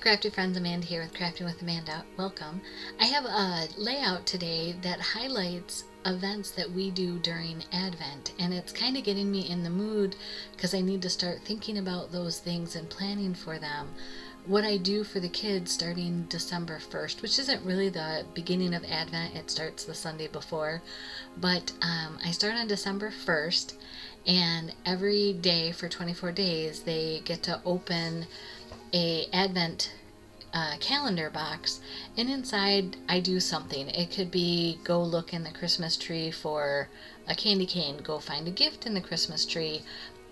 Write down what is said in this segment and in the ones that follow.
crafty friends, Amanda here with Crafting with Amanda. Welcome. I have a layout today that highlights events that we do during Advent, and it's kind of getting me in the mood because I need to start thinking about those things and planning for them. What I do for the kids starting December 1st, which isn't really the beginning of Advent, it starts the Sunday before, but I start on December 1st, and every day for 24 days they get to open a Advent calendar box, and inside I do something. It could be go look in the Christmas tree for a candy cane, go find a gift in the Christmas tree.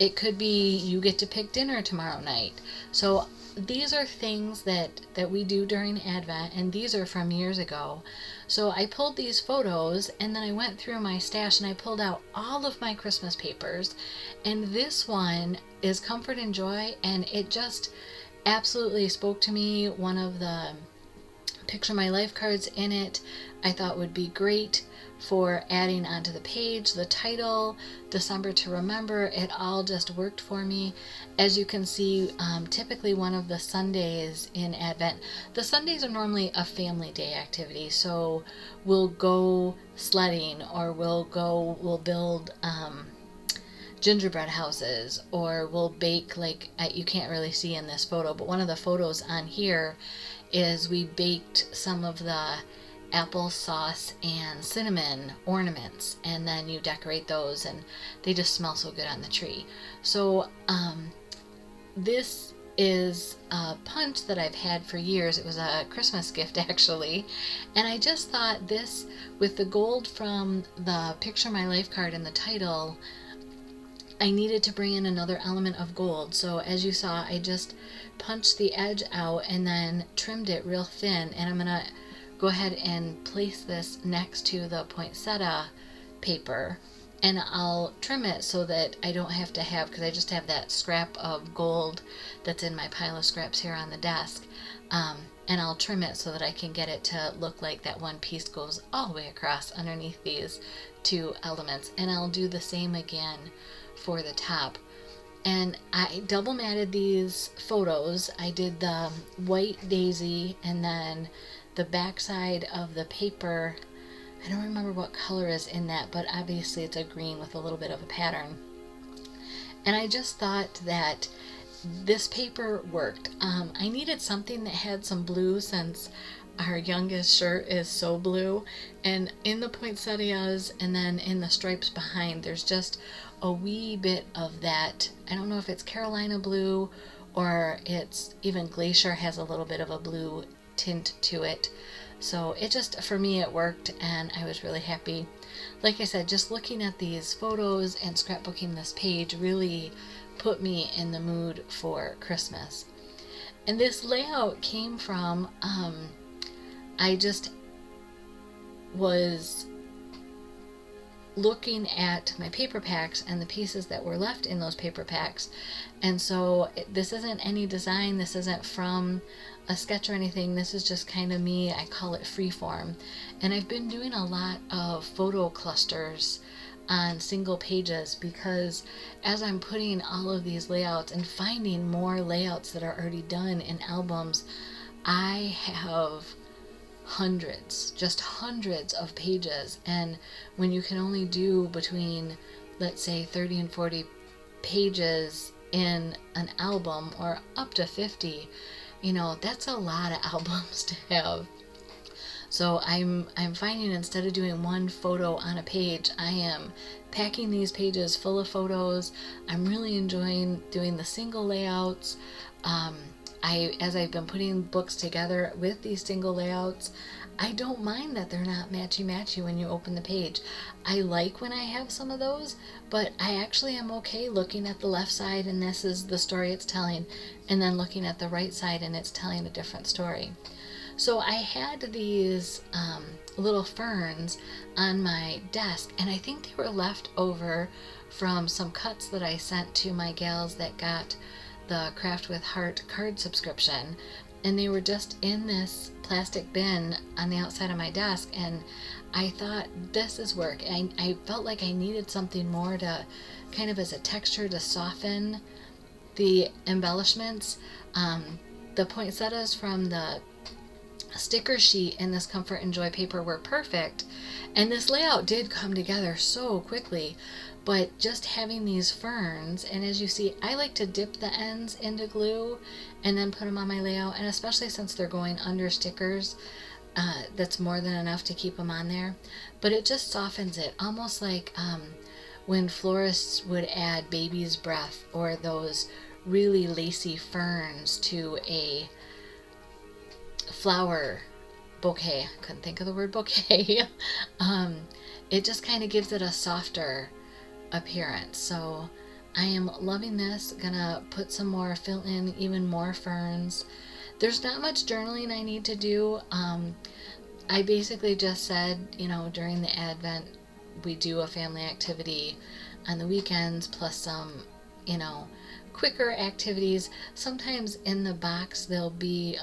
It could be you get to pick dinner tomorrow night. So these are things that we do during Advent, and these are from years ago. So I pulled these photos, and then I went through my stash and I pulled out all of my Christmas papers, and this one is Comfort and Joy, and it just absolutely spoke to me. One of the Picture My Life cards in it I thought would be great for adding onto the page. The title, December to Remember, it all just worked for me. As you can see, typically one of the Sundays in Advent, the Sundays are normally a family day activity, so we'll go sledding, or we'll build gingerbread houses, or we'll bake, like you can't really see in this photo, but one of the photos on here is we baked some of the applesauce and cinnamon ornaments, and then you decorate those and they just smell so good on the tree. So this is a punch that I've had for years. It was a Christmas gift actually, and I just thought this, with the gold from the Picture My Life card and the title, I needed to bring in another element of gold. So as you saw, I just punched the edge out and then trimmed it real thin, and I'm gonna go ahead and place this next to the poinsettia paper, and I'll trim it so that I don't have to have, because I just have that scrap of gold that's in my pile of scraps here on the desk, and I'll trim it so that I can get it to look like that one piece goes all the way across underneath these two elements. And I'll do the same again for the top. And I double matted these photos. I did the white daisy, and then the back side of the paper, I don't remember what color is in that, but obviously it's a green with a little bit of a pattern. And I just thought that this paper worked. I needed something that had some blue, since our youngest shirt is so blue, and in the poinsettias and then in the stripes behind, there's just a wee bit of that. I don't know if it's Carolina blue or it's even Glacier has a little bit of a blue tint to it. So it just, for me, it worked, and I was really happy. Like I said, just looking at these photos and scrapbooking this page really put me in the mood for Christmas. And this layout came from, I just was looking at my paper packs and the pieces that were left in those paper packs, and so this isn't any design, this isn't from a sketch or anything, this is just kind of me. I call it freeform, and I've been doing a lot of photo clusters on single pages, because as I'm putting all of these layouts and finding more layouts that are already done in albums, I have hundreds of pages, and when you can only do between, let's say, 30 and 40 pages in an album, or up to 50, you know, that's a lot of albums to have. So I'm finding, instead of doing one photo on a page, I am packing these pages full of photos. I'm really enjoying doing the single layouts. As I've been putting books together with these single layouts, I don't mind that they're not matchy-matchy when you open the page. I like when I have some of those, but I actually am okay looking at the left side and this is the story it's telling, and then looking at the right side and it's telling a different story. So I had these little ferns on my desk, and I think they were left over from some cuts that I sent to my gals that got the Craft with Heart card subscription, and they were just in this plastic bin on the outside of my desk, and I thought, this is work. I felt like I needed something more to kind of as a texture to soften the embellishments. the poinsettias from the sticker sheet and this Comfort and Joy paper were perfect, and this layout did come together so quickly. But just having these ferns, and as you see, I like to dip the ends into glue and then put them on my layout, and especially since they're going under stickers, that's more than enough to keep them on there. But it just softens it, almost like when florists would add baby's breath or those really lacy ferns to a flower bouquet. I couldn't think of the word bouquet. It just kind of gives it a softer appearance. So I am loving this. Gonna put some more, fill in even more ferns. There's not much journaling I need to do. I basically just said, during the Advent we do a family activity on the weekends plus some, quicker activities. Sometimes in the box there'll be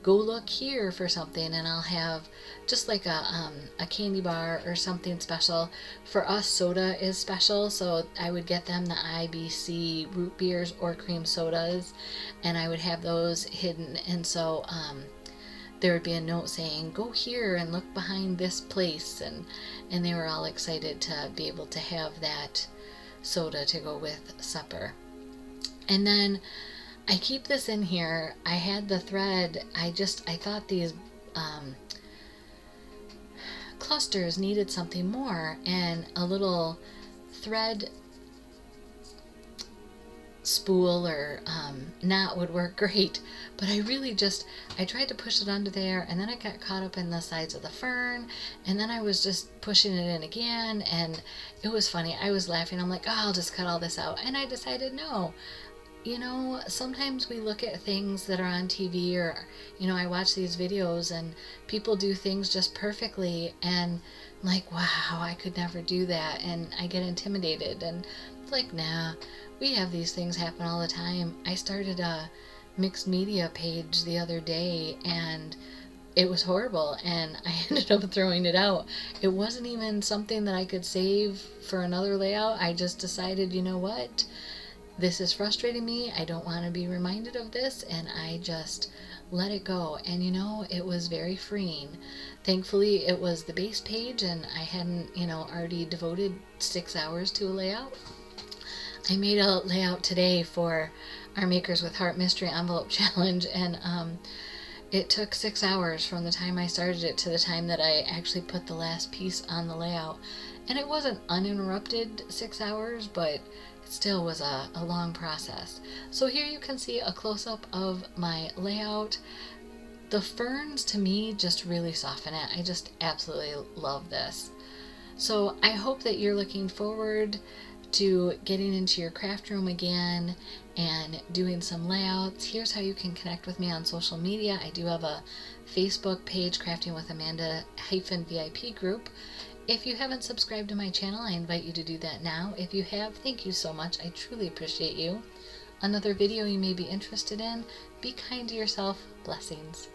go look here for something, and I'll have just like a candy bar or something special. For us, soda is special, so I would get them the IBC root beers or cream sodas, and I would have those hidden. And so there would be a note saying go here and look behind this place, and they were all excited to be able to have that soda to go with supper. And then I keep this in here. I had the thread. I thought these clusters needed something more, and a little thread spool or knot would work great. But I tried to push it under there, and then I got caught up in the sides of the fern, and then I was just pushing it in again, and it was funny. I was laughing. I'm like, oh, I'll just cut all this out. And I decided no. Sometimes we look at things that are on TV, or, I watch these videos and people do things just perfectly, and I'm like, wow, I could never do that, and I get intimidated, and it's like, nah, we have these things happen all the time. I started a mixed media page the other day, and it was horrible, and I ended up throwing it out. It wasn't even something that I could save for another layout. I just decided, you know what? This is frustrating me. I don't want to be reminded of this, and I just let it go. And it was very freeing. Thankfully, it was the base page, and I hadn't, already devoted 6 hours to a layout. I made a layout today for our Makers with Heart Mystery Envelope Challenge, and it took 6 hours from the time I started it to the time that I actually put the last piece on the layout. And it wasn't uninterrupted 6 hours, but still was a long process. So here you can see a close-up of my layout. The ferns to me just really soften it. I just absolutely love this. So I hope that you're looking forward to getting into your craft room again and doing some layouts. Here's how you can connect with me on social media. I do have a Facebook page, Crafting with Amanda -VIP group. If you haven't subscribed to my channel, I invite you to do that now. If you have, thank you so much. I truly appreciate you. Another video you may be interested in. Be kind to yourself. Blessings.